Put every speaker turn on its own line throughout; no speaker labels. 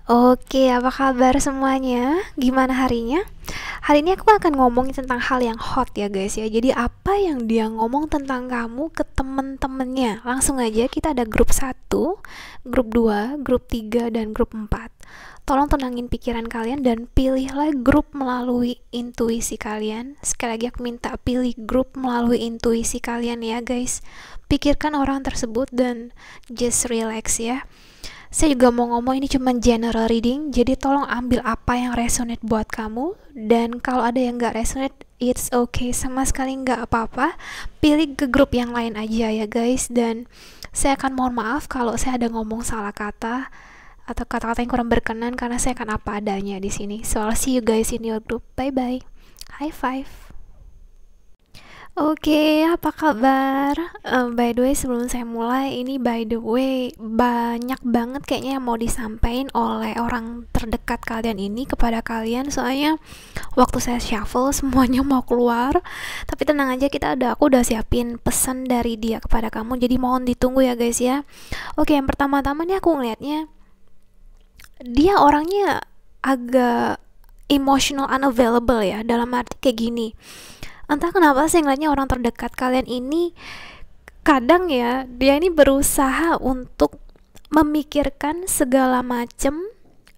Oke, apa kabar semuanya? Gimana harinya? Hari ini aku akan ngomongin tentang hal yang hot ya guys ya. Jadi apa yang dia ngomong tentang kamu ke temen-temennya. Langsung aja kita ada grup 1, grup 2, grup 3, dan grup 4. Tolong tenangin pikiran kalian dan pilihlah grup melalui intuisi kalian. Sekali lagi aku minta pilih grup melalui intuisi kalian ya guys. Pikirkan orang tersebut dan just relax ya. Saya juga mau ngomong ini cuma general reading, jadi tolong ambil apa yang resonate buat kamu. Dan kalau ada yang nggak resonate, it's okay, sama sekali nggak apa-apa. Pilih ke grup yang lain aja ya guys. Dan saya akan mohon maaf kalau saya ada ngomong salah kata atau kata-kata yang kurang berkenan karena saya akan apa adanya di sini. So I'll see you guys in your group. Bye bye. High five. Oke, apa kabar? By the way, sebelum saya mulai, ini by the way banyak banget kayaknya yang mau disampaikan oleh orang terdekat kalian ini kepada kalian. Soalnya waktu saya shuffle semuanya mau keluar. Tapi tenang aja, aku udah siapin pesan dari dia kepada kamu. Jadi mohon ditunggu ya guys ya. Oke, yang pertama-tama nih aku ngeliatnya dia orangnya agak emotional unavailable ya. Dalam arti kayak gini, entah kenapa saya ngeliatnya orang terdekat kalian ini kadang ya dia ini berusaha untuk memikirkan segala macem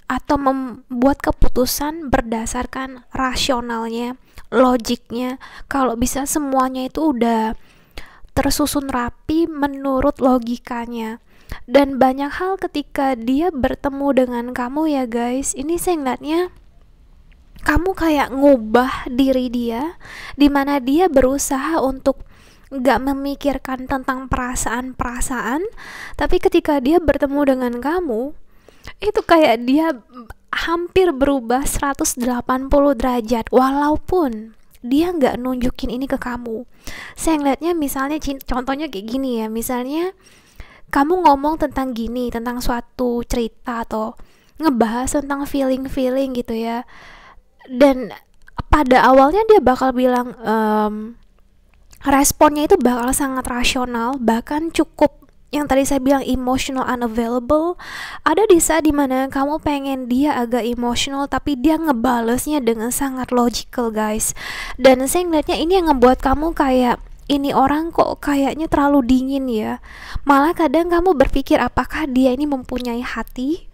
atau membuat keputusan berdasarkan rasionalnya, logiknya. Kalau bisa semuanya itu udah tersusun rapi menurut logikanya. Dan banyak hal ketika dia bertemu dengan kamu ya guys, ini saya ngeliatnya kamu kayak ngubah diri dia, dimana dia berusaha untuk gak memikirkan tentang perasaan-perasaan, tapi ketika dia bertemu dengan kamu, itu kayak dia hampir berubah 180 derajat, walaupun dia gak nunjukin ini ke kamu. Saya ngeliatnya misalnya, contohnya kayak gini ya, misalnya kamu ngomong tentang gini, tentang suatu cerita atau ngebahas tentang feeling-feeling gitu ya, dan pada awalnya dia bakal bilang responnya itu bakal sangat rasional, bahkan cukup yang tadi saya bilang emotional unavailable. Ada di saat dimana kamu pengen dia agak emotional tapi dia ngebalesnya dengan sangat logical guys. Dan saya ngeliatnya ini yang ngebuat kamu kayak, ini orang kok kayaknya terlalu dingin ya. Malah kadang kamu berpikir apakah dia ini mempunyai hati,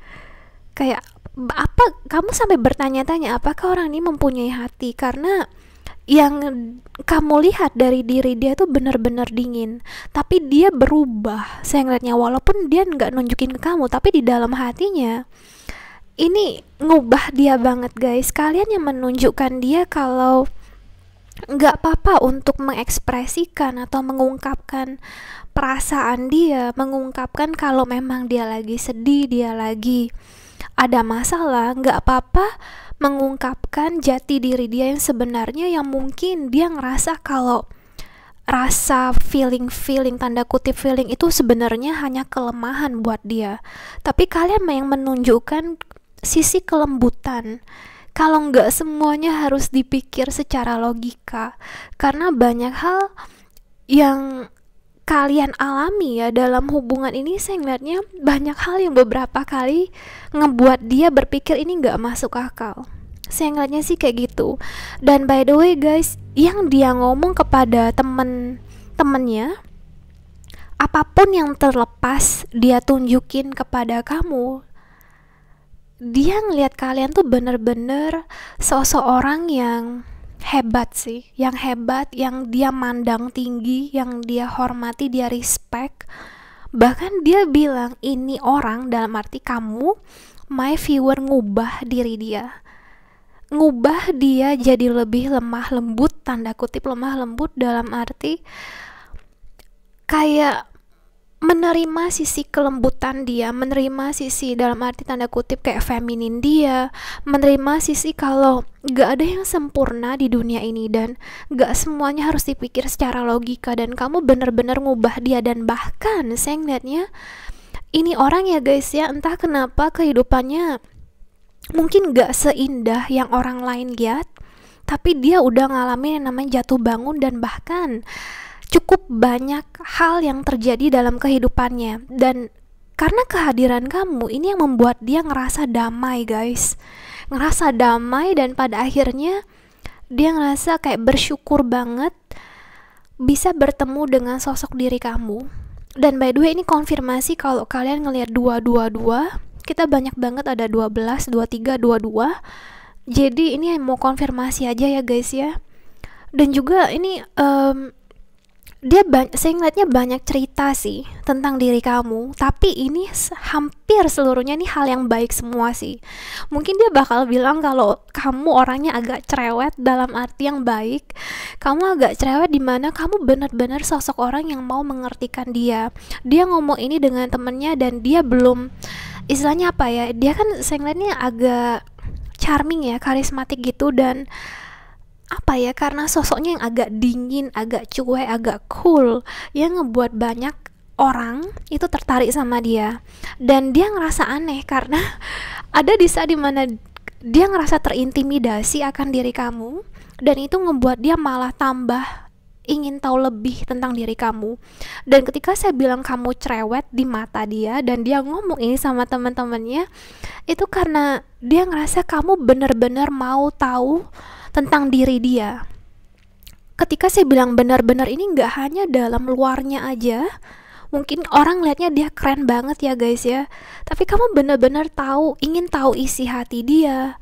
kayak apa, kamu sampai bertanya-tanya apakah orang ini mempunyai hati, karena yang kamu lihat dari diri dia tuh benar-benar dingin, tapi dia berubah. Saya ngeliatnya walaupun dia nggak nunjukin ke kamu, tapi di dalam hatinya ini ngubah dia banget guys. Kalian yang menunjukkan dia kalau nggak apa-apa untuk mengekspresikan atau mengungkapkan perasaan dia, mengungkapkan kalau memang dia lagi sedih, dia lagi ada masalah, nggak apa-apa mengungkapkan jati diri dia yang sebenarnya, yang mungkin dia ngerasa kalau rasa feeling tanda kutip feeling itu sebenarnya hanya kelemahan buat dia. Tapi kalian yang menunjukkan sisi kelembutan, kalau nggak semuanya harus dipikir secara logika, karena banyak hal yang kalian alami ya dalam hubungan ini. Saya ngeliatnya banyak hal yang beberapa kali ngebuat dia berpikir ini gak masuk akal. Saya ngeliatnya sih kayak gitu. Dan by the way guys, yang dia ngomong kepada temen-temennya, apapun yang terlepas dia tunjukin kepada kamu, dia ngeliat kalian tuh bener-bener sosok orang yang hebat sih, yang hebat, yang dia mandang tinggi, yang dia hormati, dia respect. Bahkan dia bilang ini orang, dalam arti kamu, my viewer, ngubah diri dia, ngubah dia jadi lebih lemah lembut, tanda kutip lemah lembut, dalam arti kayak menerima sisi kelembutan dia, menerima sisi dalam arti tanda kutip kayak feminin dia, menerima sisi kalau gak ada yang sempurna di dunia ini dan gak semuanya harus dipikir secara logika, dan kamu bener-bener ngubah dia. Dan bahkan saya ngeliatnya ini orang ya guys ya, entah kenapa kehidupannya mungkin gak seindah yang orang lain lihat, tapi dia udah ngalamin yang namanya jatuh bangun, dan bahkan cukup banyak hal yang terjadi dalam kehidupannya. Dan Karena kehadiran kamu ini yang membuat dia ngerasa damai, guys. Ngerasa damai, dan pada akhirnya dia ngerasa kayak bersyukur banget bisa bertemu dengan sosok diri kamu. Dan by the way, ini konfirmasi kalau kalian ngelihat 222, kita banyak banget ada 12, 23, 22. Jadi ini mau konfirmasi aja ya guys ya. Dan juga ini saya ngeliatnya banyak cerita sih tentang diri kamu, tapi ini hampir seluruhnya nih hal yang baik semua sih. Mungkin dia bakal bilang kalau kamu orangnya agak cerewet, dalam arti yang baik. Kamu agak cerewet dimana kamu benar-benar sosok orang yang mau mengertikan dia. Dia ngomong ini dengan temennya dan dia belum, istilahnya apa ya, dia kan saya ngeliatnya agak charming ya, karismatik gitu, dan apa ya, karena sosoknya yang agak dingin, agak cuek, agak cool, yang ngebuat banyak orang itu tertarik sama dia. Dan dia ngerasa aneh karena ada di saat dimana dia ngerasa terintimidasi akan diri kamu, dan itu ngebuat dia malah tambah ingin tahu lebih tentang diri kamu. Dan ketika saya bilang kamu cerewet di mata dia, dan dia ngomong ini sama teman-temannya, itu karena dia ngerasa kamu benar-benar mau tahu tentang diri dia. Ketika saya bilang benar-benar, ini nggak hanya dalam luarnya aja. Mungkin orang lihatnya dia keren banget ya guys ya, tapi kamu benar-benar ingin tahu isi hati dia,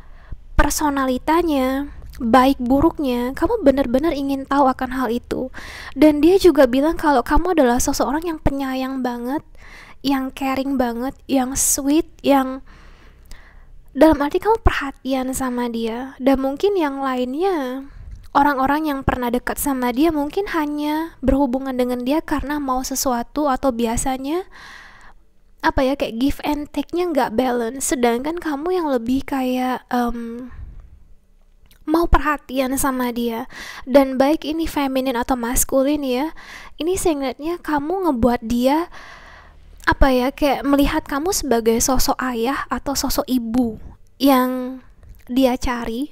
personalitanya, baik buruknya. Kamu benar-benar ingin tahu akan hal itu. Dan dia juga bilang kalau kamu adalah seseorang yang penyayang banget, yang caring banget, yang sweet, yang dalam arti kamu perhatian sama dia. Dan mungkin yang lainnya, orang-orang yang pernah dekat sama dia mungkin hanya berhubungan dengan dia karena mau sesuatu, atau biasanya apa ya, kayak give and take-nya nggak balance. Sedangkan kamu yang lebih kayak mau perhatian sama dia. Dan baik ini feminin atau maskulin ya, ini saya ngeliatnya kamu ngebuat dia apa ya, kayak melihat kamu sebagai sosok ayah atau sosok ibu yang dia cari.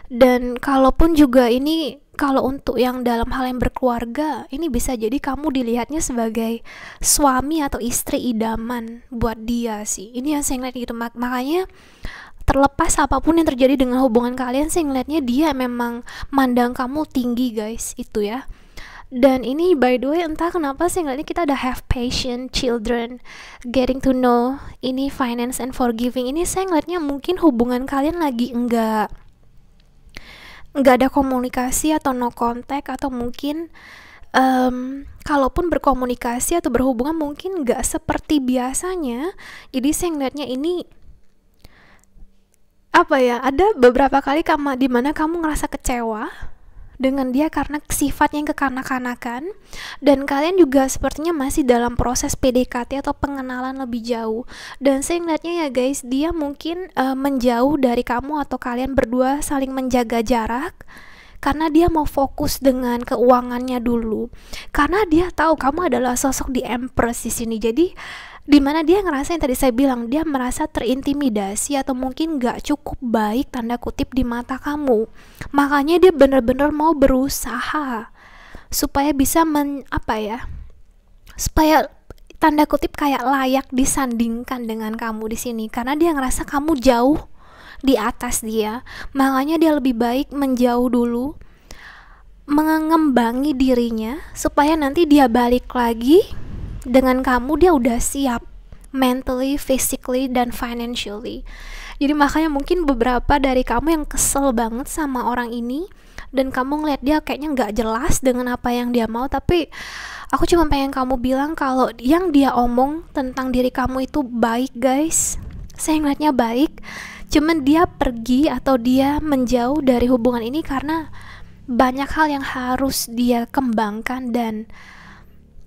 Dan kalaupun juga ini, kalau untuk yang dalam hal yang berkeluarga, ini bisa jadi kamu dilihatnya sebagai suami atau istri idaman buat dia sih. Ini yang saya ngeliat gitu. Makanya terlepas apapun yang terjadi dengan hubungan kalian, saya ngeliatnya dia memang mandang kamu tinggi guys, itu ya. Dan ini by the way, entah kenapa sih ngeliatnya kita ada have patient children, getting to know, ini finance and forgiving. Ini saya ngeliatnya mungkin hubungan kalian lagi enggak ada komunikasi atau no contact, atau mungkin kalaupun berkomunikasi atau berhubungan mungkin enggak seperti biasanya. Jadi saya ngeliatnya ini apa ya, ada beberapa kali dimana kamu ngerasa kecewa dengan dia karena sifatnya yang kekanak-kanakan, dan kalian juga sepertinya masih dalam proses PDKT atau pengenalan lebih jauh. Dan saya ngeliatnya ya guys, dia mungkin menjauh dari kamu, atau kalian berdua saling menjaga jarak karena dia mau fokus dengan keuangannya dulu, karena dia tahu kamu adalah sosok di empress di sini. Jadi dimana dia ngerasa yang tadi saya bilang, dia merasa terintimidasi atau mungkin gak cukup baik tanda kutip di mata kamu. Makanya dia benar-benar mau berusaha supaya bisa supaya tanda kutip kayak layak disandingkan dengan kamu di sini, karena dia ngerasa kamu jauh di atas dia. Makanya dia lebih baik menjauh dulu, mengembangi dirinya, supaya nanti dia balik lagi dengan kamu, dia udah siap mentally, physically, dan financially. Jadi makanya mungkin beberapa dari kamu yang kesel banget sama orang ini, dan kamu ngeliat dia kayaknya gak jelas dengan apa yang dia mau. Tapi aku cuma pengen kamu bilang kalau yang dia omong tentang diri kamu itu baik guys. Saya ngeliatnya baik, cuman dia pergi atau dia menjauh dari hubungan ini karena banyak hal yang harus dia kembangkan dan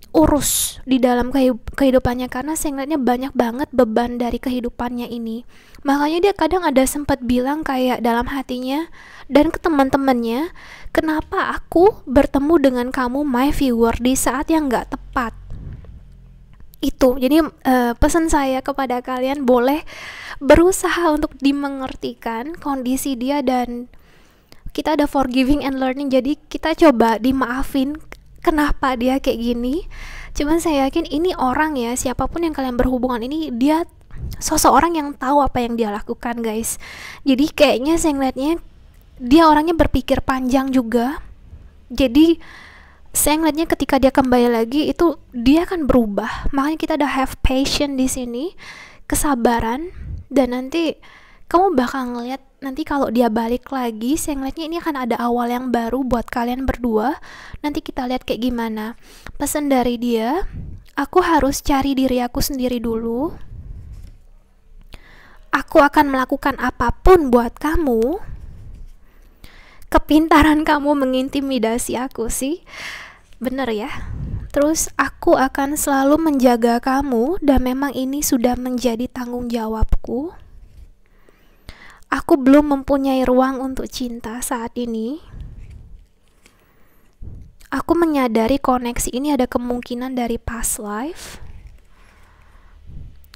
urus di dalam kehidupannya, karena saya ngeliatnya banyak banget beban dari kehidupannya ini. Makanya dia kadang ada sempat bilang kayak dalam hatinya dan ke teman-temannya, kenapa aku bertemu dengan kamu my viewer di saat yang gak tepat. Itu jadi pesan saya kepada kalian, boleh berusaha untuk dimengertikan kondisi dia, dan kita ada forgiving and learning. Jadi kita coba dimaafin kenapa dia kayak gini, Cuman saya yakin ini orang ya, siapapun yang kalian berhubungan ini, dia seseorang yang tahu apa yang dia lakukan, guys. Jadi kayaknya saya ngeliatnya dia orangnya berpikir panjang juga. Jadi saya ngeliatnya ketika dia kembali lagi itu dia akan berubah. Makanya kita ada have patience di sini, kesabaran, dan nanti kamu bakal ngeliat nanti kalau dia balik lagi, saya ngeliatnya ini akan ada awal yang baru buat kalian berdua. Nanti kita lihat kayak gimana. Pesan dari dia, aku harus cari diri aku sendiri dulu. Aku akan melakukan apapun buat kamu. Kepintaran kamu mengintimidasi aku sih. Bener ya. Terus aku akan selalu menjaga kamu dan memang ini sudah menjadi tanggung jawabku. Aku belum mempunyai ruang untuk cinta saat ini. Aku menyadari koneksi ini ada kemungkinan dari past life.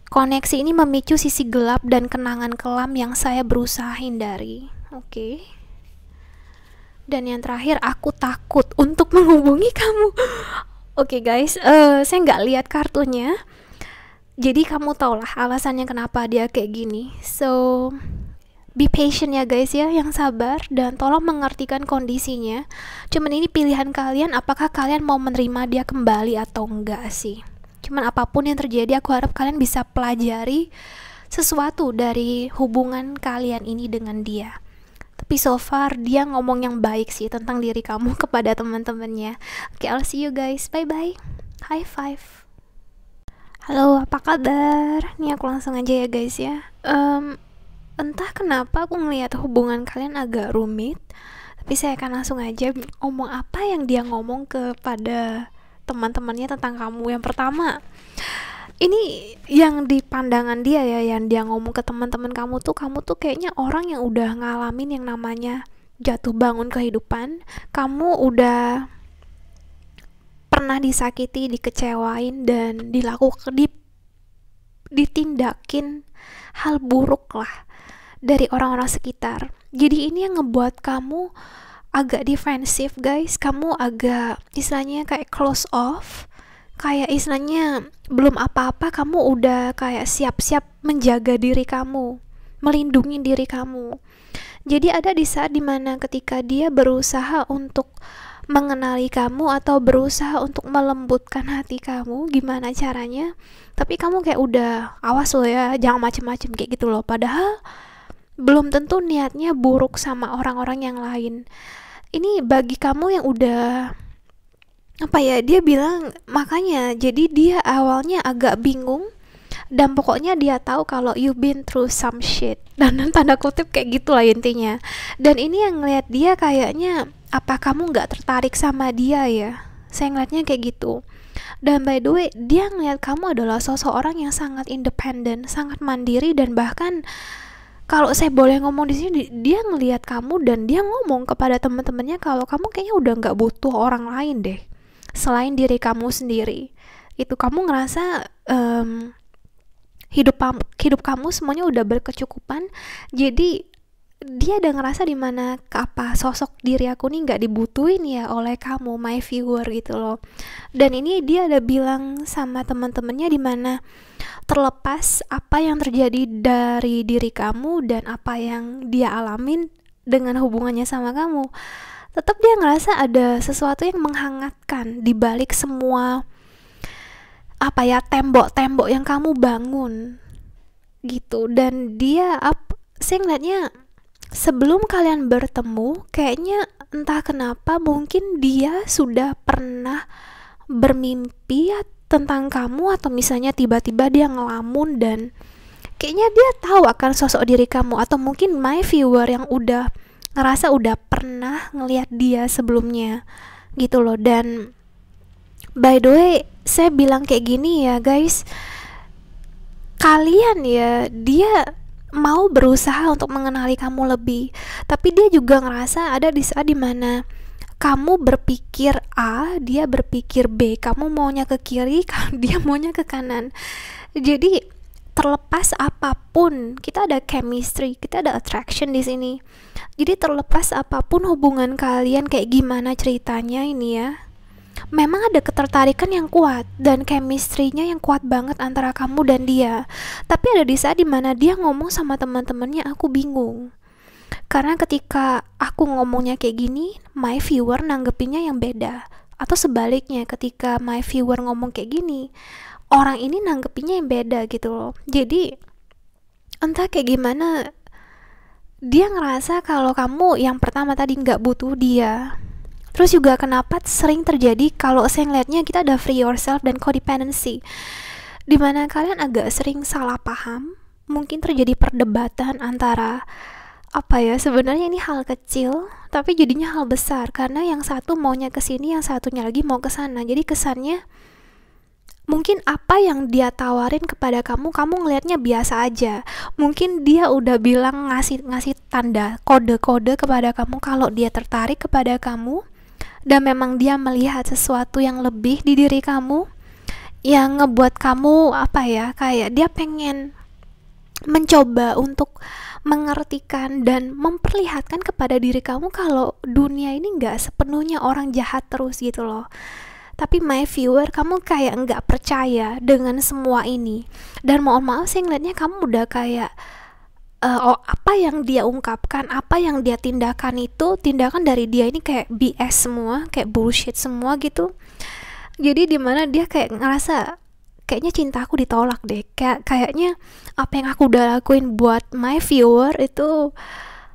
Koneksi ini memicu sisi gelap dan kenangan kelam yang saya berusaha hindari. Oke. Dan yang terakhir, aku takut untuk menghubungi kamu. Oke guys, saya nggak lihat kartunya. Jadi kamu tau lah alasannya kenapa dia kayak gini. So, be patient ya guys ya, yang sabar dan tolong mengartikan kondisinya. Cuman ini pilihan kalian, apakah kalian mau menerima dia kembali atau enggak sih. Cuman apapun yang terjadi, aku harap kalian bisa pelajari sesuatu dari hubungan kalian ini dengan dia. Tapi so far dia ngomong yang baik sih tentang diri kamu kepada teman-temannya. Oke, I'll see you guys. Bye bye. High five. Halo, apa kabar? Nih aku langsung aja ya guys ya. Entah kenapa aku ngelihat hubungan kalian agak rumit. Tapi saya akan langsung aja ngomong apa yang dia ngomong kepada teman-temannya tentang kamu. Yang pertama, ini yang di pandangan dia ya, yang dia ngomong ke teman-teman kamu tuh kayaknya orang yang udah ngalamin yang namanya jatuh bangun kehidupan. Kamu udah pernah disakiti, dikecewain, dan ditindakin hal buruk lah dari orang-orang sekitar. Jadi ini yang ngebuat kamu agak defensif guys. Kamu agak istilahnya kayak close off, kayak istilahnya belum apa-apa kamu udah kayak siap-siap menjaga diri kamu, melindungi diri kamu. Jadi ada di saat dimana ketika dia berusaha untuk mengenali kamu atau berusaha untuk melembutkan hati kamu, gimana caranya, tapi kamu kayak udah awas lo ya, jangan macem-macem kayak gitu loh. Padahal belum tentu niatnya buruk sama orang-orang yang lain. Ini bagi kamu yang udah apa ya, dia bilang makanya jadi dia awalnya agak bingung dan pokoknya dia tahu kalau you've been through some shit dan tanda kutip kayak gitulah intinya. Dan ini yang ngeliat dia kayaknya, apa kamu nggak tertarik sama dia ya, saya ngeliatnya kayak gitu. Dan by the way, dia ngeliat kamu adalah sosok orang yang sangat independen, sangat mandiri, dan bahkan kalau saya boleh ngomong di sini, dia ngelihat kamu dan dia ngomong kepada teman-temannya kalau kamu kayaknya udah nggak butuh orang lain deh selain diri kamu sendiri. Itu kamu ngerasa hidup kamu semuanya udah berkecukupan. Jadi dia udah ngerasa dimana apa sosok diri aku nih nggak dibutuhin ya oleh kamu, my viewer gitu loh. Dan ini dia ada bilang sama teman-temannya dimana terlepas apa yang terjadi dari diri kamu dan apa yang dia alamin dengan hubungannya sama kamu, tetap dia ngerasa ada sesuatu yang menghangatkan di balik semua apa ya, tembok-tembok yang kamu bangun gitu. Dan dia saya ngeliatnya sebelum kalian bertemu, kayaknya entah kenapa mungkin dia sudah pernah bermimpi tentang kamu, atau misalnya tiba-tiba dia ngelamun dan kayaknya dia tahu akan sosok diri kamu, atau mungkin my viewer yang udah ngerasa udah pernah ngelihat dia sebelumnya gitu loh. Dan by the way, saya bilang kayak gini ya guys, kalian ya, dia mau berusaha untuk mengenali kamu lebih, tapi dia juga ngerasa ada di saat dimana kamu berpikir A, dia berpikir B, kamu maunya ke kiri, dia maunya ke kanan. Jadi terlepas apapun, kita ada chemistry, kita ada attraction di sini. Jadi terlepas apapun hubungan kalian kayak gimana ceritanya ini ya, memang ada ketertarikan yang kuat dan chemistry-nya yang kuat banget antara kamu dan dia. Tapi ada di saat dimana dia ngomong sama teman-temannya, aku bingung. Karena ketika aku ngomongnya kayak gini, my viewer nanggepinnya yang beda. Atau sebaliknya, ketika my viewer ngomong kayak gini, orang ini nanggepinnya yang beda gitu loh. Jadi entah kayak gimana, dia ngerasa kalau kamu yang pertama tadi nggak butuh dia. Terus juga kenapa sering terjadi kalau saya ngeliatnya kita ada free yourself dan codependency, dimana kalian agak sering salah paham, mungkin terjadi perdebatan antara apa ya, sebenarnya ini hal kecil tapi jadinya hal besar karena yang satu maunya ke sini, yang satunya lagi mau ke sana. Jadi kesannya mungkin apa yang dia tawarin kepada kamu ngelihatnya biasa aja. Mungkin dia udah bilang ngasih tanda kode-kode kepada kamu kalau dia tertarik kepada kamu, dan memang dia melihat sesuatu yang lebih di diri kamu yang ngebuat kamu apa ya, kayak dia pengen mencoba untuk mengertikan dan memperlihatkan kepada diri kamu kalau dunia ini nggak sepenuhnya orang jahat terus gitu loh. Tapi my viewer, kamu kayak nggak percaya dengan semua ini. Dan mohon maaf sih ngeliatnya kamu udah kayak apa yang dia ungkapkan, apa yang dia tindakan itu, tindakan dari dia ini kayak BS semua, kayak bullshit semua gitu. Jadi dimana dia kayak ngerasa kayaknya cintaku ditolak deh, kayaknya apa yang aku udah lakuin buat my viewer itu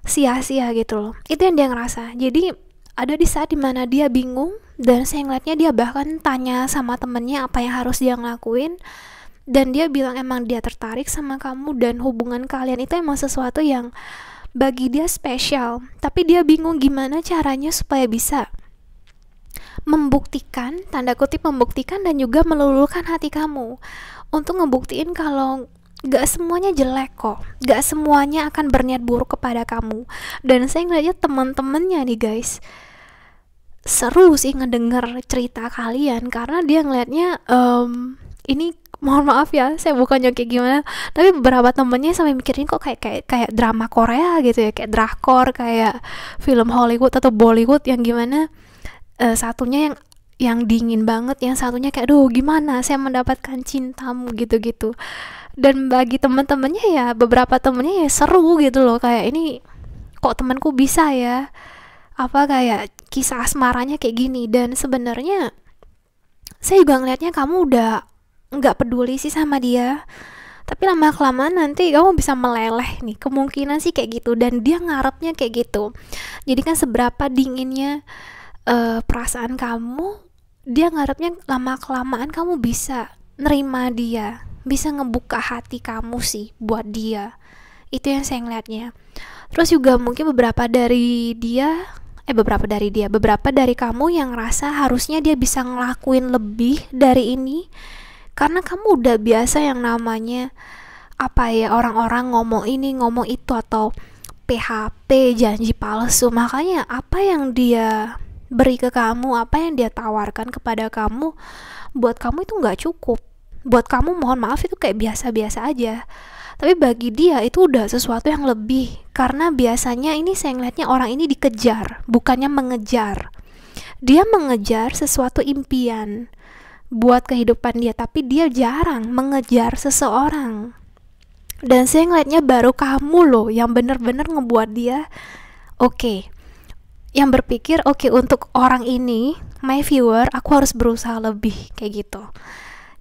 sia-sia gitu loh. Itu yang dia ngerasa. Jadi ada di saat dimana dia bingung, dan saya ngeliatnya dia bahkan tanya sama temennya apa yang harus dia ngelakuin, dan dia bilang emang dia tertarik sama kamu dan hubungan kalian itu emang sesuatu yang bagi dia spesial. Tapi dia bingung gimana caranya supaya bisa membuktikan, tanda kutip membuktikan, dan juga meluluhkan hati kamu untuk ngebuktiin kalau gak semuanya jelek kok, gak semuanya akan berniat buruk kepada kamu. Dan saya ngeliatnya teman-temannya nih guys, seru sih ngedenger cerita kalian, karena dia ngeliatnya ini mohon maaf ya, saya bukannya kayak gimana, tapi beberapa temennya sampai mikirin kok kayak drama Korea gitu ya, kayak drakor, kayak film Hollywood atau Bollywood yang gimana satunya yang dingin banget, yang satunya kayak aduh gimana saya mendapatkan cintamu gitu-gitu. Dan bagi teman-temannya ya, beberapa temennya ya seru gitu loh, kayak ini kok temanku bisa ya, apa kayak kisah asmaranya kayak gini. Dan sebenarnya saya juga ngelihatnya kamu udah nggak peduli sih sama dia, tapi lama kelamaan nanti kamu bisa meleleh nih, kemungkinan sih kayak gitu, dan dia ngarepnya kayak gitu. Jadi kan seberapa dinginnya perasaan kamu, dia ngarepnya lama kelamaan kamu bisa nerima dia, bisa ngebuka hati kamu sih buat dia. Itu yang saya ngeliatnya. Terus juga mungkin beberapa dari kamu yang ngerasa harusnya dia bisa ngelakuin lebih dari ini, karena kamu udah biasa yang namanya apa ya, orang-orang ngomong ini ngomong itu atau PHP, janji palsu. Makanya apa yang dia beri ke kamu, apa yang dia tawarkan kepada kamu, buat kamu itu nggak cukup. Buat kamu mohon maaf itu kayak biasa-biasa aja, tapi bagi dia itu udah sesuatu yang lebih. Karena biasanya ini saya ngeliatnya orang ini dikejar, bukannya mengejar. Dia mengejar sesuatu impian buat kehidupan dia, tapi dia jarang mengejar seseorang. Dan saya ngeliatnya baru kamu loh yang bener-bener ngebuat dia oke, yang berpikir oke, untuk orang ini my viewer aku harus berusaha lebih, kayak gitu.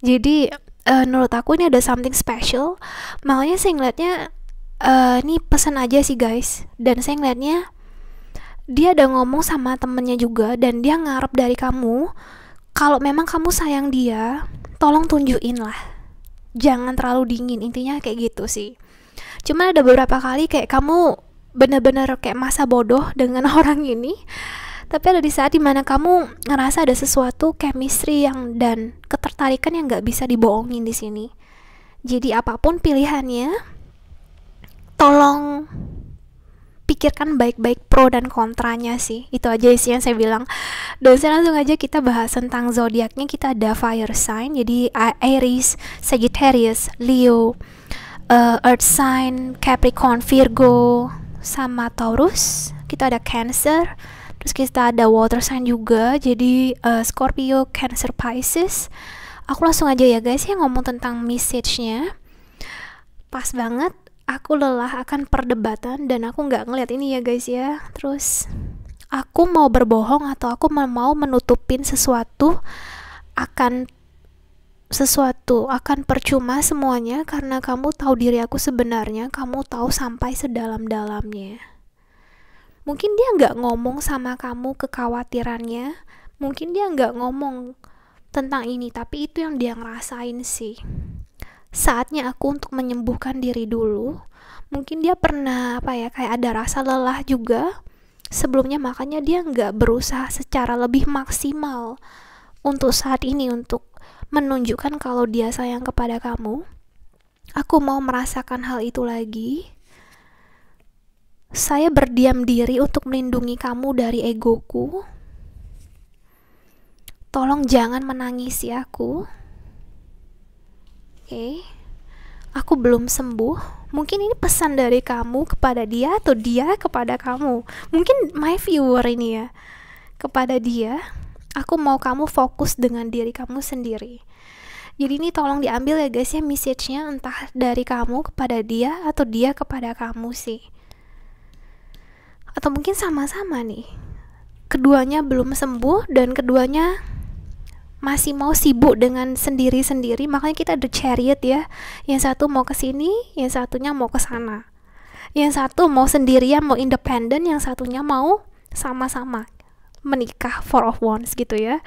Jadi menurut aku ini ada something special. Makanya saya ngeliatnya ini pesan aja sih guys. Dan saya ngeliatnya dia ada ngomong sama temennya juga, dan dia ngarep dari kamu kalau memang kamu sayang dia, tolong tunjukin lah, jangan terlalu dingin, intinya kayak gitu sih. Cuma ada beberapa kali kayak kamu bener-bener kayak masa bodoh dengan orang ini, tapi ada di saat dimana kamu ngerasa ada sesuatu chemistry yang dan ketertarikan yang nggak bisa dibohongin di sini. Jadi apapun pilihannya, tolong pikirkan baik-baik pro dan kontranya sih. Itu aja sih yang saya bilang. Dan saya langsung aja kita bahas tentang zodiaknya. Kita ada fire sign, jadi Aries, Sagittarius, Leo, Earth sign, Capricorn, Virgo, sama Taurus. Kita ada Cancer, Terus kita ada water sign juga, jadi Scorpio, Cancer, Pisces. Aku langsung aja ya guys ya ngomong tentang message-nya. Pas banget, aku lelah akan perdebatan dan aku nggak ngeliat ini ya guys ya. Terus aku mau berbohong atau aku mau menutupin sesuatu akan percuma semuanya, karena kamu tahu diri aku sebenarnya, kamu tahu sampai sedalam-dalamnya. Mungkin dia nggak ngomong sama kamu kekhawatirannya, mungkin dia nggak ngomong tentang ini, tapi itu yang dia ngerasain sih. Saatnya aku untuk menyembuhkan diri dulu. Mungkin dia pernah kayak ada rasa lelah juga sebelumnya, makanya dia nggak berusaha secara lebih maksimal untuk saat ini untuk menunjukkan kalau dia sayang kepada kamu. Aku mau merasakan hal itu lagi. Saya berdiam diri untuk melindungi kamu dari egoku. Tolong jangan menangisi aku. Oke. Aku belum sembuh. Mungkin ini pesan dari kamu kepada dia atau dia kepada kamu. Mungkin my viewer ini ya. Kepada dia, aku mau kamu fokus dengan diri kamu sendiri. Jadi ini tolong diambil ya guys ya message-nya, entah dari kamu kepada dia atau dia kepada kamu sih. Atau mungkin sama-sama nih. Keduanya belum sembuh dan keduanya masih mau sibuk dengan sendiri-sendiri, makanya kita The Chariot ya. Yang satu mau ke sini, yang satunya mau ke sana. Yang satu mau sendirian, mau independen, yang satunya mau sama-sama menikah, four of wands gitu ya.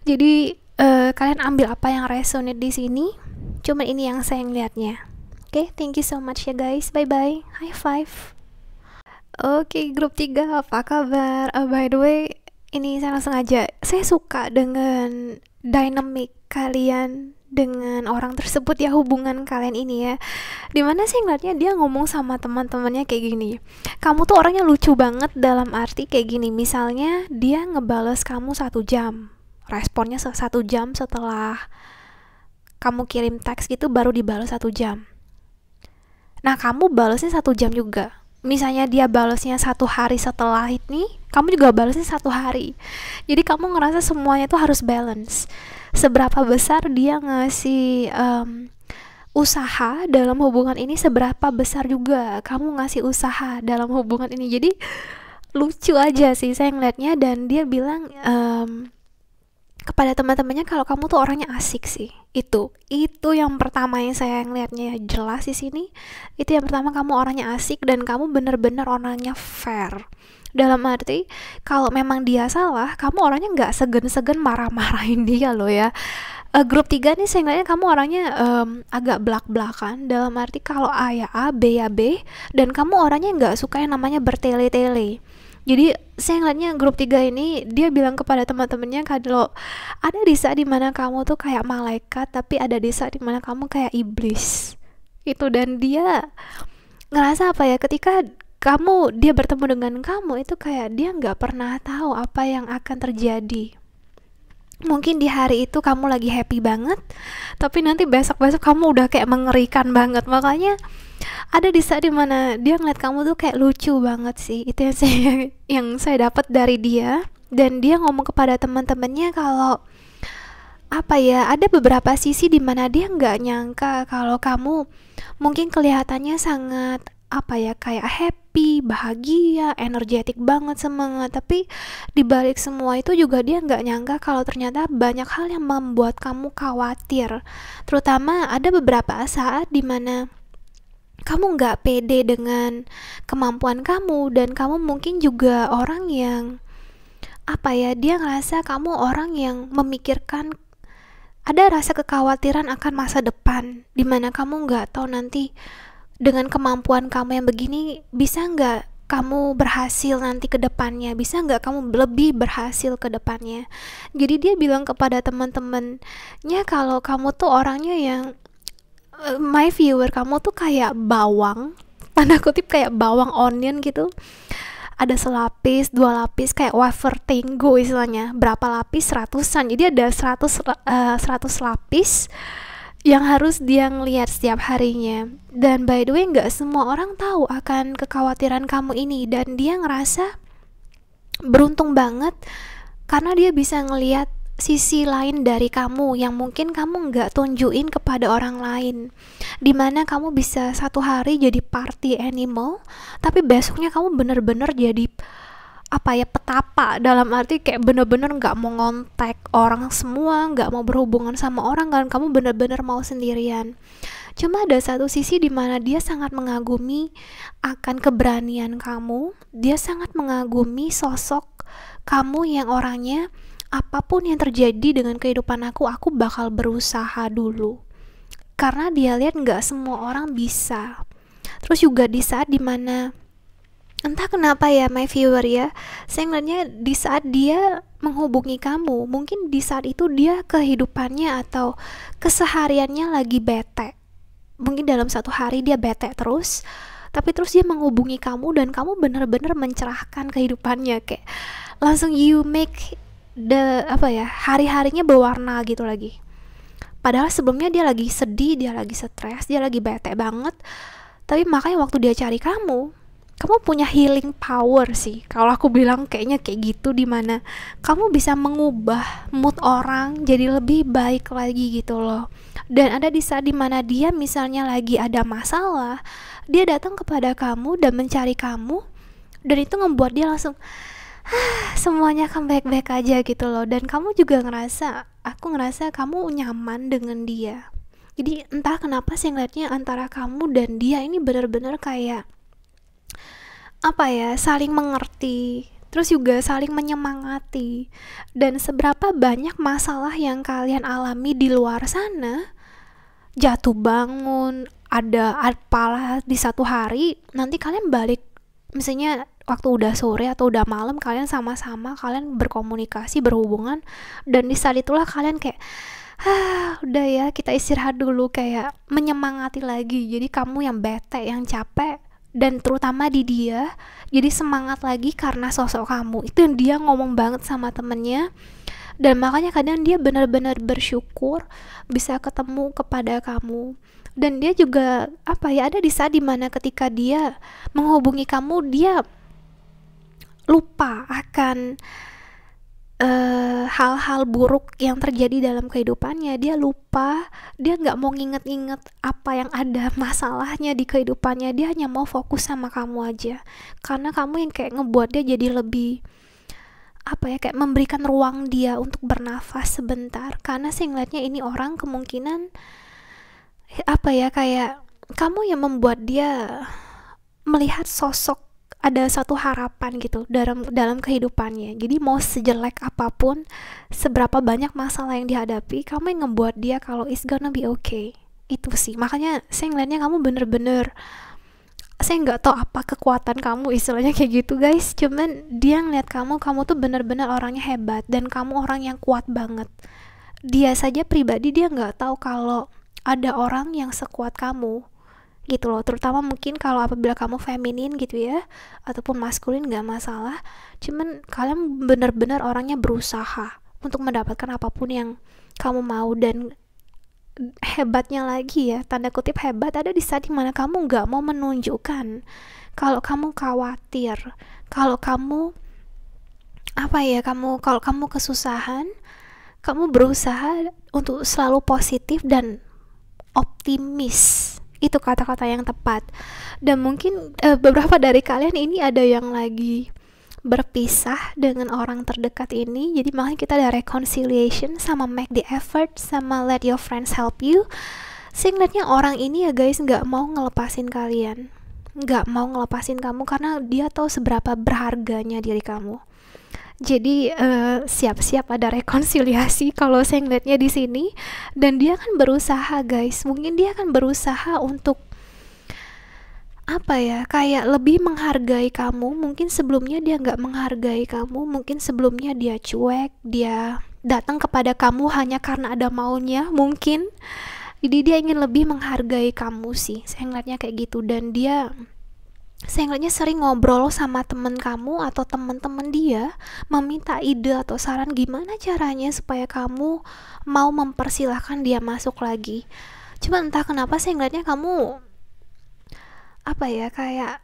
Jadi kalian ambil apa yang resonate di sini. Cuman ini yang saya ngeliatnya. Oke, thank you so much ya guys. Bye bye. High five. Oke, grup 3 apa kabar? By the way, ini saya langsung aja. Saya suka dengan dynamic kalian dengan orang tersebut ya, hubungan kalian ini ya. Dimana sih ngeliatnya dia ngomong sama teman-temannya kayak gini. Kamu tuh orangnya lucu banget, dalam arti kayak gini. Misalnya dia ngebales kamu 1 jam, responnya 1 jam setelah kamu kirim teks gitu, baru dibalas 1 jam. Nah kamu balasnya 1 jam juga. Misalnya dia balasnya 1 hari setelah ini, kamu juga balasnya 1 hari. Jadi kamu ngerasa semuanya tuh harus balance. Seberapa besar dia ngasih usaha dalam hubungan ini, seberapa besar juga kamu ngasih usaha dalam hubungan ini. Jadi lucu aja sih saya ngeliatnya. Dan dia bilang kepada teman-temannya kalau kamu tuh orangnya asik sih. Itu yang pertama yang saya ngeliatnya jelas di sini. Itu yang pertama, kamu orangnya asik dan kamu bener-bener orangnya fair. Dalam arti kalau memang dia salah, kamu orangnya nggak segan-segan marah-marahin dia loh ya. Grup 3 nih saya ngeliatnya kamu orangnya agak belak-belakan. Dalam arti kalau A ya A, B ya B, dan kamu orangnya nggak suka yang namanya bertele-tele. Jadi saya ngeliatnya grup 3 ini dia bilang kepada teman-temannya kalau ada di saat dimana kamu tuh kayak malaikat, tapi ada di saat dimana kamu kayak iblis. Dan dia ngerasa ketika dia bertemu dengan kamu itu kayak dia nggak pernah tahu apa yang akan terjadi. Mungkin di hari itu kamu lagi happy banget, tapi nanti besok-besok kamu udah kayak mengerikan banget. Makanya ada di saat dimana dia ngeliat kamu tuh kayak lucu banget sih. Itu yang saya dapat dari dia. Dan dia ngomong kepada teman-temannya kalau ada beberapa sisi dimana dia nggak nyangka kalau kamu mungkin kelihatannya sangat kayak happy, bahagia, energetik banget, semangat. Tapi dibalik semua itu juga dia nggak nyangka kalau ternyata banyak hal yang membuat kamu khawatir. Terutama ada beberapa saat dimana kamu nggak pede dengan kemampuan kamu, dan kamu mungkin juga orang yang dia ngerasa kamu orang yang memikirkan, ada rasa kekhawatiran akan masa depan, dimana kamu nggak tahu nanti dengan kemampuan kamu yang begini bisa nggak kamu berhasil nanti ke depannya, bisa nggak kamu lebih berhasil ke depannya. Jadi dia bilang kepada teman-temannya kalau kamu tuh orangnya yang my viewer, kamu tuh kayak bawang, tanda kutip kayak bawang onion gitu. Ada selapis, 2 lapis, kayak wafer Tango istilahnya. Berapa lapis? 100-an. Jadi ada 100 lapis yang harus dia ngelihat setiap harinya. Dan by the way, nggak semua orang tahu akan kekhawatiran kamu ini, dan dia ngerasa beruntung banget karena dia bisa ngelihat sisi lain dari kamu yang mungkin kamu nggak tunjukin kepada orang lain, dimana kamu bisa satu hari jadi party animal tapi besoknya kamu bener-bener jadi apa ya, petapa, dalam arti kayak bener-bener nggak mau ngontak orang semua, nggak mau berhubungan sama orang kan, kamu bener-bener mau sendirian. Cuma ada satu sisi di mana dia sangat mengagumi akan keberanian kamu, dia sangat mengagumi sosok kamu yang orangnya apapun yang terjadi dengan kehidupan aku bakal berusaha dulu. Karena dia lihat nggak semua orang bisa. Terus juga di saat dimana entah kenapa ya my viewer ya, saya ngeliatnya di saat dia menghubungi kamu, mungkin di saat itu dia kehidupannya atau kesehariannya lagi bete. Mungkin dalam satu hari dia bete terus, tapi terus dia menghubungi kamu dan kamu benar-benar mencerahkan kehidupannya, kayak langsung you make the apa ya, hari-harinya berwarna gitu lagi. Padahal sebelumnya dia lagi sedih, dia lagi stres, dia lagi bete banget. Tapi makanya waktu dia cari kamu punya healing power sih. Kalau aku bilang kayaknya kayak gitu, dimana kamu bisa mengubah mood orang jadi lebih baik lagi gitu loh. Dan ada di saat dimana dia misalnya lagi ada masalah, dia datang kepada kamu dan mencari kamu, dan itu ngebuat dia langsung semuanya akan baik-baik aja gitu loh. Dan kamu juga ngerasa, aku ngerasa kamu nyaman dengan dia. Jadi entah kenapa sih ngeliatnya antara kamu dan dia ini benar-benar kayak apa ya, saling mengerti, terus juga saling menyemangati. Dan seberapa banyak masalah yang kalian alami di luar sana, jatuh bangun, ada apalah di satu hari, nanti kalian balik, misalnya waktu udah sore atau udah malam, kalian sama-sama kalian berkomunikasi, berhubungan, dan di saat itulah kalian kayak udah ya, kita istirahat dulu, kayak menyemangati lagi. Jadi kamu yang bete, yang capek, dan terutama di dia jadi semangat lagi karena sosok kamu. Itu yang dia ngomong banget sama temennya, dan makanya kadang dia benar-benar bersyukur bisa ketemu kepada kamu. Dan dia juga apa ya, ada di saat dimana ketika dia menghubungi kamu, dia lupa akan hal-hal buruk yang terjadi dalam kehidupannya. Dia lupa, dia nggak mau nginget-nginget apa yang ada masalahnya di kehidupannya. Dia hanya mau fokus sama kamu aja, karena kamu yang kayak ngebuat dia jadi lebih apa ya, kayak memberikan ruang dia untuk bernafas sebentar. Karena saya ngeliatnya ini orang kemungkinan apa ya, kayak kamu yang membuat dia melihat sosok, ada satu harapan gitu dalam kehidupannya. Jadi mau sejelek apapun, seberapa banyak masalah yang dihadapi, kamu yang ngebuat dia kalau it's gonna be okay. Itu sih, makanya saya ngeliatnya kamu bener-bener, saya nggak tahu apa kekuatan kamu, istilahnya kayak gitu guys. Cuman dia ngeliat kamu tuh bener-bener orangnya hebat, dan kamu orang yang kuat banget. Dia saja pribadi dia nggak tahu kalau ada orang yang sekuat kamu gitu loh. Terutama mungkin kalau apabila kamu feminin gitu ya, ataupun maskulin, nggak masalah. Cuman kalian benar-benar orangnya berusaha untuk mendapatkan apapun yang kamu mau. Dan hebatnya lagi ya, tanda kutip hebat, ada di saat dimana kamu nggak mau menunjukkan kalau kamu khawatir, kalau kamu apa ya, kalau kamu kesusahan, kamu berusaha untuk selalu positif dan optimis. Itu kata-kata yang tepat. Dan mungkin beberapa dari kalian ini ada yang lagi berpisah dengan orang terdekat ini, jadi makanya kita ada reconciliation sama make the effort sama let your friends help you. Saya ngeliatnya orang ini ya guys nggak mau ngelepasin kalian, nggak mau ngelepasin kamu, karena dia tahu seberapa berharganya diri kamu. Jadi siap-siap ada rekonsiliasi kalau saya ngeliatnya di sini. Dan dia kan berusaha guys, mungkin dia kan berusaha untuk apa ya, kayak lebih menghargai kamu. Mungkin sebelumnya dia nggak menghargai kamu, mungkin sebelumnya dia cuek, dia datang kepada kamu hanya karena ada maunya mungkin. Jadi dia ingin lebih menghargai kamu sih, saya ngeliatnya kayak gitu. Dan dia, saya ngeliatnya sering ngobrol sama temen kamu atau teman-teman dia, meminta ide atau saran gimana caranya supaya kamu mau mempersilahkan dia masuk lagi. Cuma entah kenapa saya ngeliatnya kamu apa ya, kayak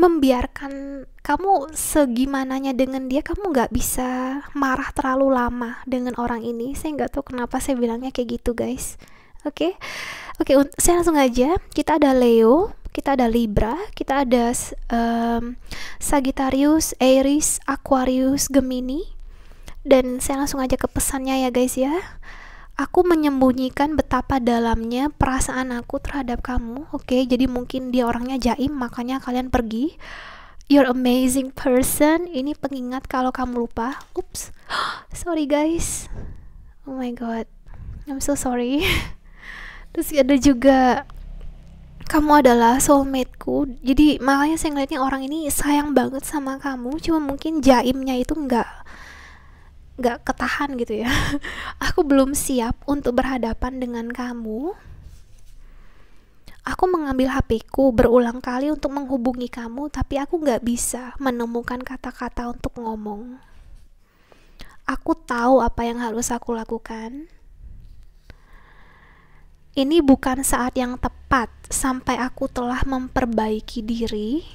membiarkan kamu segimananya dengan dia, kamu nggak bisa marah terlalu lama dengan orang ini. Saya nggak tahu kenapa saya bilangnya kayak gitu guys. Oke, saya langsung aja. Kita ada Leo, kita ada Libra, kita ada Sagittarius, Aries, Aquarius, Gemini. Dan saya langsung aja ke pesannya ya guys ya. Aku menyembunyikan betapa dalamnya perasaan aku terhadap kamu. Oke, jadi mungkin dia orangnya jaim, makanya kalian pergi. You're amazing person. Ini pengingat kalau kamu lupa. Oops, sorry guys. Oh my god, I'm so sorry. Terus ada juga, kamu adalah soulmateku. Jadi makanya saya ngeliatnya orang ini sayang banget sama kamu. Cuma mungkin jaimnya itu nggak ketahan gitu ya. Aku belum siap untuk berhadapan dengan kamu. Aku mengambil HP-ku berulang kali untuk menghubungi kamu, tapi aku nggak bisa menemukan kata-kata untuk ngomong. Aku tahu apa yang harus aku lakukan. Ini bukan saat yang tepat sampai aku telah memperbaiki diri.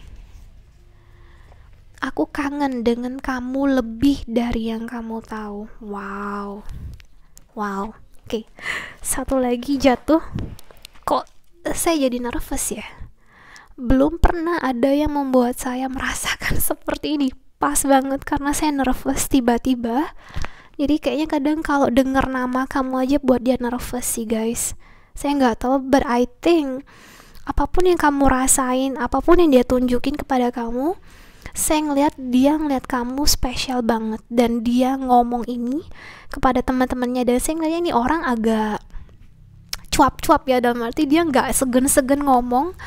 Aku kangen dengan kamu lebih dari yang kamu tahu. Wow. Oke, satu lagi jatuh. Kok saya jadi nervous ya? Belum pernah ada yang membuat saya merasakan seperti ini. Pas banget karena saya nervous tiba-tiba. Jadi kayaknya kadang kalau denger nama kamu aja buat dia nervous sih guys. Saya nggak tahu, but I think apapun yang kamu rasain, apapun yang dia tunjukin kepada kamu, saya ngeliat kamu spesial banget. Dan dia ngomong ini kepada teman-temannya, dan saya ngeliatnya ini orang agak cuap-cuap ya, dalam arti dia nggak segen-segen ngomong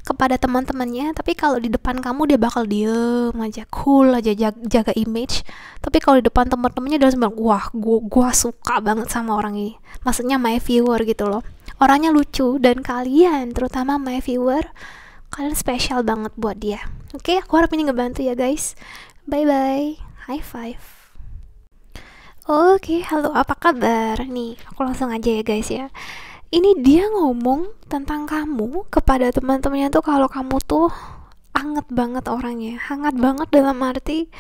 kepada teman-temannya, tapi kalau di depan kamu dia bakal diem aja, cool aja, jaga image. Tapi kalau di depan teman-temannya dia langsung bilang, wah gua suka banget sama orang ini. Maksudnya my viewer gitu loh. Orangnya lucu, dan kalian, terutama my viewer, kalian spesial banget buat dia. Oke, aku harap ini ngebantu ya guys. Bye bye, high five. Oke, halo, apa kabar? Nih, aku langsung aja ya guys ya. Ini dia ngomong tentang kamu kepada teman-temannya tuh, kalau kamu tuh hangat banget orangnya. Hangat banget dalam arti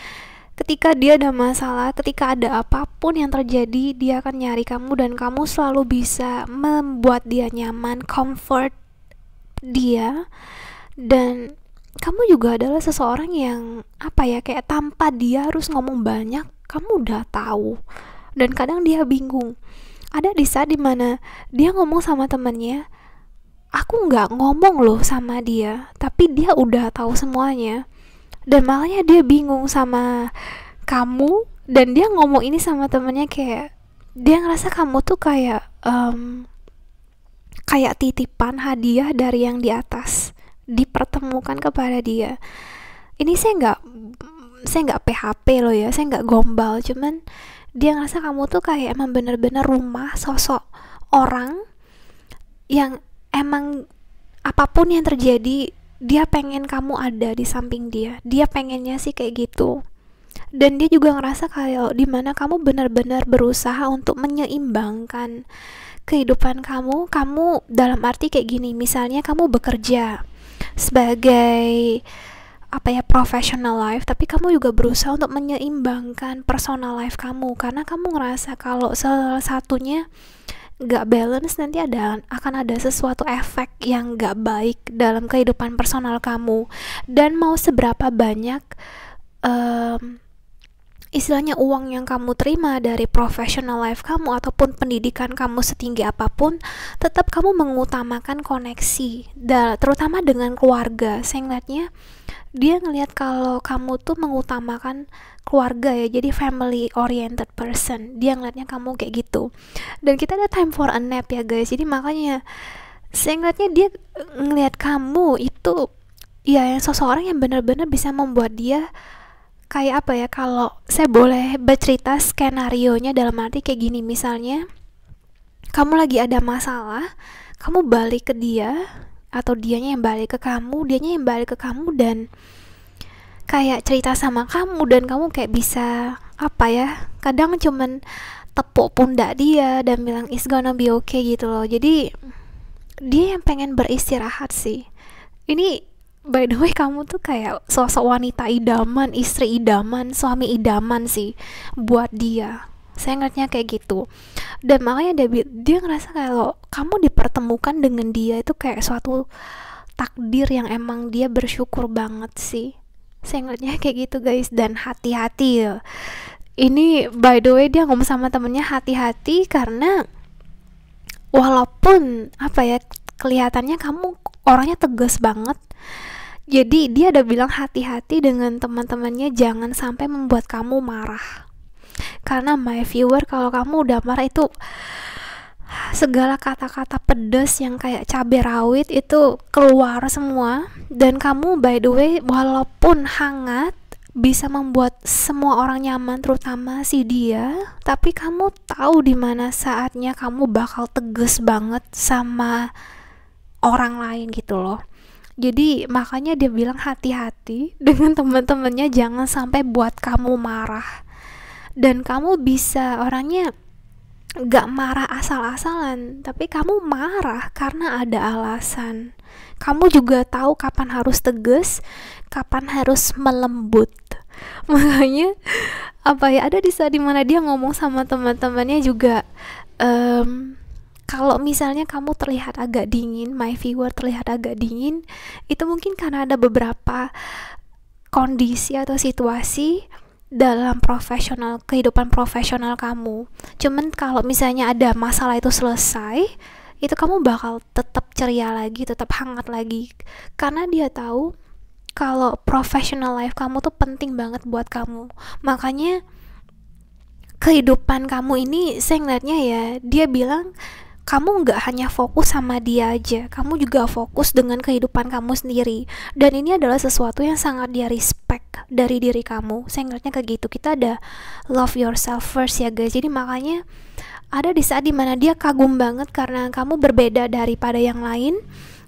ketika dia ada masalah, ketika ada apapun yang terjadi, dia akan nyari kamu, dan kamu selalu bisa membuat dia nyaman, comfort dia. Dan kamu juga adalah seseorang yang kayak tanpa dia harus ngomong banyak, kamu udah tahu. Dan kadang dia bingung. Ada di saat dimana dia ngomong sama temannya, aku nggak ngomong loh sama dia, tapi dia udah tahu semuanya. Dan makanya dia bingung sama kamu, dan dia ngomong ini sama temannya, kayak dia ngerasa kamu tuh kayak titipan hadiah dari yang di atas, dipertemukan kepada dia. Ini saya nggak PHP loh ya, saya nggak gombal, cuman dia ngerasa kamu tuh kayak emang bener-bener rumah, sosok orang yang emang apapun yang terjadi, dia pengen kamu ada di samping dia. Dia pengennya sih kayak gitu. Dan dia juga ngerasa kayak dimana kamu benar-benar berusaha untuk menyeimbangkan kehidupan kamu. Kamu dalam arti kayak gini, misalnya kamu bekerja sebagai professional life, tapi kamu juga berusaha untuk menyeimbangkan personal life kamu, karena kamu ngerasa kalau salah satunya gak balance, nanti akan ada sesuatu efek yang gak baik dalam kehidupan personal kamu. Dan mau seberapa banyak istilahnya uang yang kamu terima dari professional life kamu ataupun pendidikan kamu setinggi apapun, tetap kamu mengutamakan koneksi, terutama dengan keluarga. Saya ngeliatnya dia ngelihat kalau kamu tuh mengutamakan keluarga ya, jadi family oriented person. Dia ngeliatnya kamu kayak gitu. Dan kita ada time for a nap ya guys, jadi makanya saya ngeliatnya dia ngelihat kamu itu ya yang seseorang yang benar-benar bisa membuat dia kayak kalau saya boleh bercerita skenario-nya, dalam arti kayak gini, misalnya kamu lagi ada masalah, kamu balik ke dia, atau dianya yang balik ke kamu, dianya yang balik ke kamu, dan kayak cerita sama kamu, dan kamu kayak bisa kadang cuman tepuk pundak dia dan bilang it's gonna be okay gitu loh. Jadi dia yang pengen beristirahat sih. Ini by the way kamu tuh kayak sosok wanita idaman, istri idaman, suami idaman sih buat dia. Saya ngeliatnya kayak gitu. Dan makanya dia ngerasa kalau kamu dipertemukan dengan dia itu kayak suatu takdir yang emang dia bersyukur banget sih. Saya ngeliatnya kayak gitu guys. Dan hati-hati ya, ini by the way dia ngomong sama temennya hati-hati, karena walaupun apa ya, kelihatannya kamu orangnya tegas banget, jadi dia ada bilang hati-hati dengan teman-temannya, jangan sampai membuat kamu marah. Karena my viewer, kalau kamu udah marah itu segala kata-kata pedas yang kayak cabai rawit itu keluar semua. Dan kamu by the way walaupun hangat bisa membuat semua orang nyaman, terutama si dia, tapi kamu tahu di mana saatnya kamu bakal tegas banget sama orang lain gitu loh. Jadi makanya dia bilang hati-hati dengan teman-temannya, jangan sampai buat kamu marah. Dan kamu bisa orangnya gak marah asal-asalan, tapi kamu marah karena ada alasan. Kamu juga tahu kapan harus tegas, kapan harus melembut. Makanya apa ya, ada di saat dimana dia ngomong sama teman-temannya juga, kalau misalnya kamu terlihat agak dingin, my viewer terlihat agak dingin, itu mungkin karena ada beberapa kondisi atau situasi dalam kehidupan profesional kamu. Cuman kalau misalnya ada masalah itu selesai, itu kamu bakal tetap ceria lagi, tetap hangat lagi, karena dia tahu kalau professional life kamu tuh penting banget buat kamu. Makanya kehidupan kamu ini saya ngeliatnya ya, dia bilang kamu nggak hanya fokus sama dia aja, kamu juga fokus dengan kehidupan kamu sendiri. Dan ini adalah sesuatu yang sangat dia respect dari diri kamu. Saya ngeliatnya kayak gitu. Kita ada love yourself first ya guys. Jadi makanya ada di saat dimana dia kagum banget karena kamu berbeda daripada yang lain.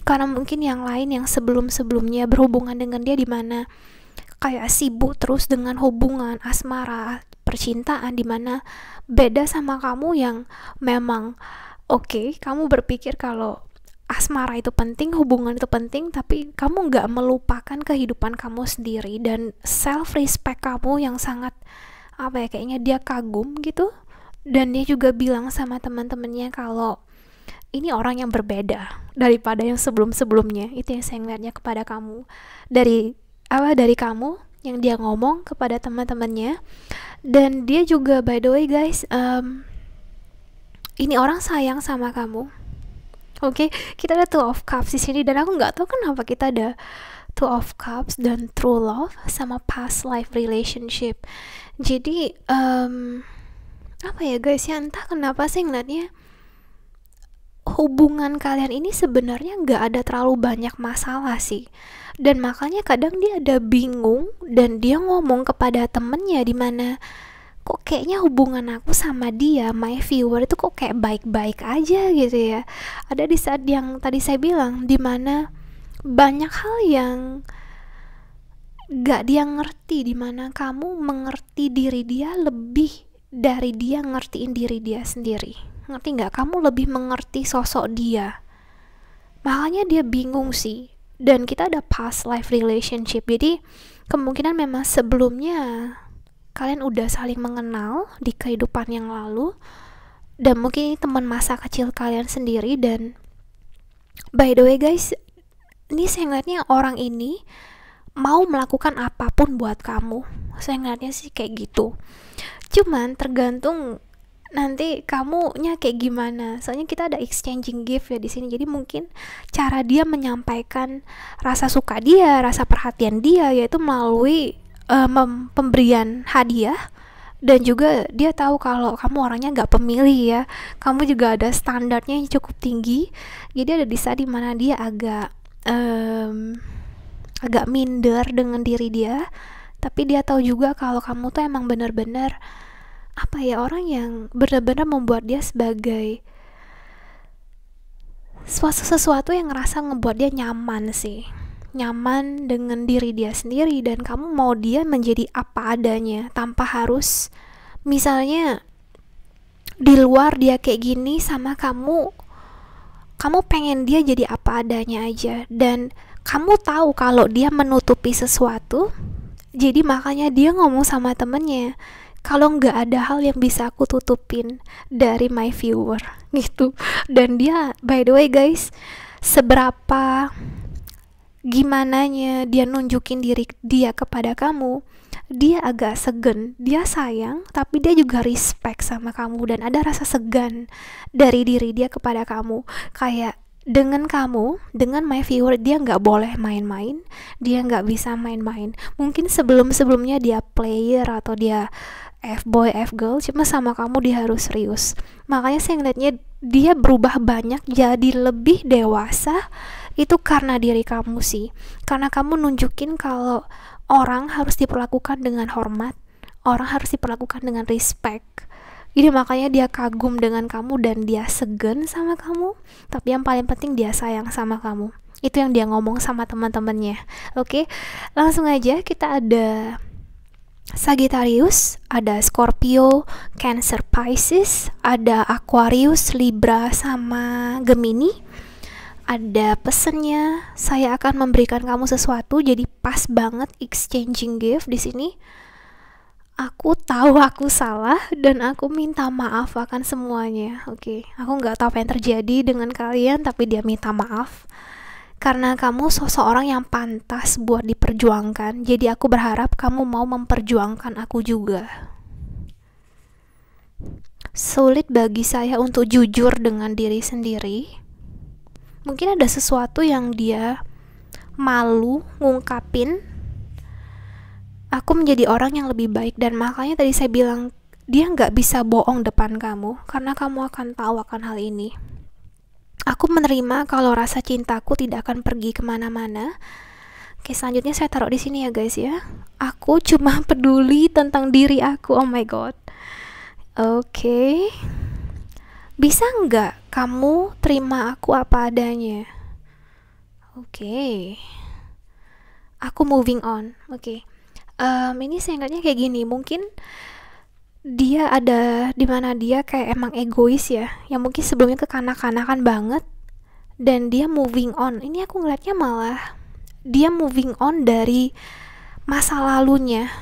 Karena mungkin yang lain yang sebelum-sebelumnya berhubungan dengan dia dimana kayak sibuk terus dengan hubungan asmara, percintaan, dimana beda sama kamu yang memang Oke, kamu berpikir kalau asmara itu penting, hubungan itu penting, tapi kamu gak melupakan kehidupan kamu sendiri dan self-respect kamu yang sangat, apa ya, kayaknya dia kagum gitu. Dan dia juga bilang sama teman-temannya kalau ini orang yang berbeda daripada yang sebelum-sebelumnya. Itu yang saya ngeliatnya kepada kamu. Dari kamu yang dia ngomong kepada teman-temannya. Dan dia juga, by the way guys, ini orang sayang sama kamu. Oke, kita ada Two of Cups di sini, dan aku nggak tahu kenapa kita ada Two of Cups dan True Love sama Past Life Relationship. Jadi apa ya guys ya, entah kenapa sih ngeliatnya hubungan kalian ini sebenarnya nggak ada terlalu banyak masalah sih. Dan makanya kadang dia ada bingung dan dia ngomong kepada temennya dimana kok kayaknya hubungan aku sama dia, my viewer, itu kok kayak baik-baik aja gitu ya. Ada di saat yang tadi saya bilang, dimana banyak hal yang gak dia ngerti, dimana kamu mengerti diri dia lebih dari dia ngertiin diri dia sendiri. Ngerti gak? Kamu lebih mengerti sosok dia. Makanya dia bingung sih. Dan kita ada past life relationship, jadi kemungkinan memang sebelumnya kalian udah saling mengenal di kehidupan yang lalu, dan mungkin ini teman masa kecil kalian sendiri. Dan by the way guys, ini saya ngeliatnya orang ini mau melakukan apapun buat kamu. Saya ngeliatnya sih kayak gitu. Cuman tergantung nanti kamunya kayak gimana. Soalnya kita ada exchanging gift ya di sini. Jadi mungkin cara dia menyampaikan rasa suka dia, rasa perhatian dia, yaitu melalui pemberian hadiah. Dan juga dia tahu kalau kamu orangnya gak pemilih ya, kamu juga ada standarnya yang cukup tinggi. Jadi ada di saat dimana dia agak minder dengan diri dia, tapi dia tahu juga kalau kamu tuh emang benar-benar apa ya, orang yang benar-benar membuat dia sebagai sesuatu yang ngerasa ngebuat dia nyaman sih, nyaman dengan diri dia sendiri. Dan kamu mau dia menjadi apa adanya tanpa harus misalnya di luar dia kayak gini sama kamu pengen dia jadi apa adanya aja. Dan kamu tahu kalau dia menutupi sesuatu, jadi makanya dia ngomong sama temennya, kalau nggak ada hal yang bisa aku tutupin dari my viewer gitu. Dan dia, by the way guys, seberapa gimananya dia nunjukin diri dia kepada kamu, dia agak segan, dia sayang tapi dia juga respect sama kamu, dan ada rasa segan dari diri dia kepada kamu. Kayak dengan kamu, dengan my viewer, dia nggak boleh main-main, dia nggak bisa main-main. Mungkin sebelum-sebelumnya dia player atau dia F-boy, F-girl, cuma sama kamu dia harus serius. Makanya saya ngeliatnya dia berubah banyak, jadi lebih dewasa, itu karena diri kamu sih. Karena kamu nunjukin kalau orang harus diperlakukan dengan hormat, orang harus diperlakukan dengan respect. Jadi makanya dia kagum dengan kamu dan dia segan sama kamu, tapi yang paling penting dia sayang sama kamu. Itu yang dia ngomong sama teman-temannya. Oke, langsung aja kita ada Sagittarius, ada Scorpio, Cancer, Pisces, ada Aquarius, Libra, sama Gemini. Ada pesannya, saya akan memberikan kamu sesuatu, jadi pas banget exchanging gift di sini. Aku tahu aku salah dan aku minta maaf akan semuanya. Oke, aku nggak tahu apa yang terjadi dengan kalian, tapi dia minta maaf karena kamu sosok orang yang pantas buat diperjuangkan. Jadi aku berharap kamu mau memperjuangkan aku juga. Sulit bagi saya untuk jujur dengan diri sendiri. Mungkin ada sesuatu yang dia malu ngungkapin. Aku menjadi orang yang lebih baik, dan makanya tadi saya bilang dia nggak bisa bohong depan kamu, karena kamu akan tahu akan hal ini. Aku menerima kalau rasa cintaku tidak akan pergi kemana-mana. Oke, selanjutnya saya taruh di sini ya guys ya. Aku cuma peduli tentang diri aku. Oh my god. Oke. Bisa nggak kamu terima aku apa adanya? Oke. Aku moving on. Oke. Ini saya ingatnya kayak gini, mungkin dia ada dimana dia kayak emang egois ya, yang mungkin sebelumnya kekanak-kanakan banget, dan dia moving on. Ini aku ngeliatnya malah dia moving on dari masa lalunya.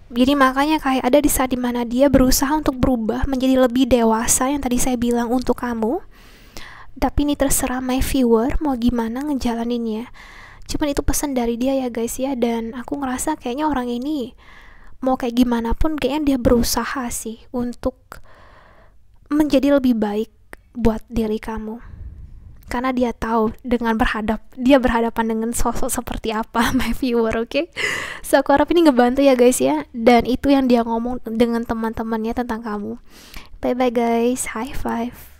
Jadi makanya kayak ada di saat dimana dia berusaha untuk berubah menjadi lebih dewasa, yang tadi saya bilang untuk kamu. Tapi ini terserah my viewer mau gimana ngejalaninnya. Cuman itu pesan dari dia ya guys ya, dan aku ngerasa kayaknya orang ini mau kayak gimana pun kayaknya dia berusaha sih untuk menjadi lebih baik buat diri kamu, karena dia tahu dengan dia berhadapan dengan sosok seperti apa my viewer. Oke? So aku harap ini ngebantu ya guys ya, dan itu yang dia ngomong dengan teman-temannya tentang kamu. Bye bye guys, high five.